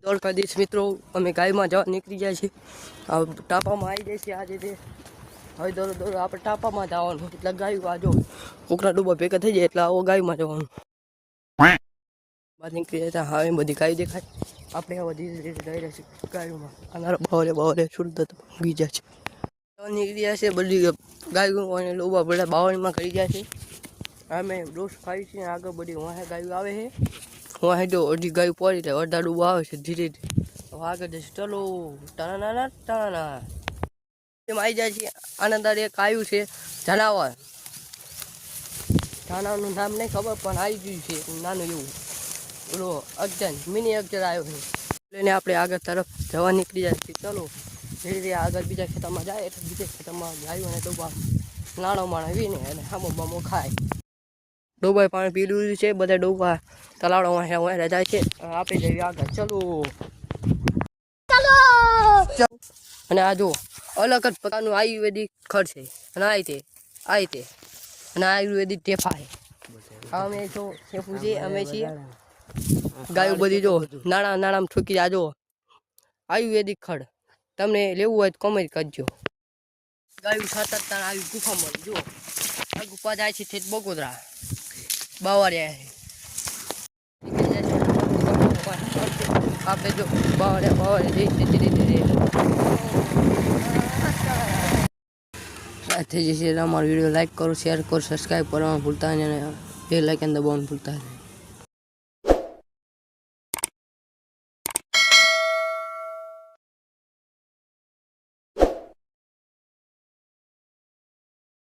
દ્વારકાધીશ મિત્રો અમે ગાયમાં જવા નીકળી જાય છે ટાપામાં આવી જાય છે આજે તે હવે દોરો આપણે ટાપામાં જવાનું એટલે ગાયું આજો કોકરા ડૂબા ભેગા થઈ જાય એટલે આવો ગાયમાં જવાનું બહાર નીકળી જાય હવે બધી ગાય દેખાય આપણે હવે ધીરે ધીરે જઈ રહ્યા છીએ ગાયોમાં અમારા બાવરે શુદ્ધ ગી જાય છે નીકળી જાય છે બધી ગાયો અને ડૂબા બધા બાવળીમાં કરી જાય છે અમે ડોસ ખાઈ છીએ આગળ બધી વાહે ગાયો આવે છે वहाँ जो अड्डी गाय पड़ी है अर्धा डूबा आवे છે ધીરે ધીરે આગળ જશે ચલો ટાણા ટાણા એમ આવી જાય છે આનંદાર એક આવ્યું છે જનાવર જનાવરનું નામ નહીં ખબર પણ આવી ગયું છે નાનું એવું ઓલો અગજન મિની અગજર આવ્યો છે લઈને આપણે આગળ તરફ જવા નીકળી જાય છે ચલો ધીરે ધીરે આગળ બીજા ખેતરમાં જાય એટલે બીજા ખેતરમાં ગાયું અને ડોબા નાનો માણસ વીને અને હામો બામો ખાય ડોબાએ પાણી પી લીધું છે બધા ડોબા તલાવડો વાંહે જાય છે આપણે જઈએ આગળ ચલો અને આ જો અલગ જ પ્રકારનું આયુર્વેદિક ખડ છે અને આ તે અને આયુર્વેદિક ટેફા છે અમે જો ટેફું છે અમે છીએ ગાયો બધી જો નાણામાં ઠોકી આ જો આયુર્વેદિક ખડ તમને લેવું હોય તો કમેન્ટ કરજો ગાયું સતત આવી ગુફા મળી જો આ ગુફા જાય છે તે બગોદરા બાવળિયા આપણે જો બાવળિયા જઈ ધીરે ધીરે સાથે જશે અમારો વિડીયો લાઈક કરો શેર કરો સબસ્ક્રાઈબ કરવાનું ભૂલતા નહીં અને બે લાઈક દબાવવાનું ભૂલતા નહીં.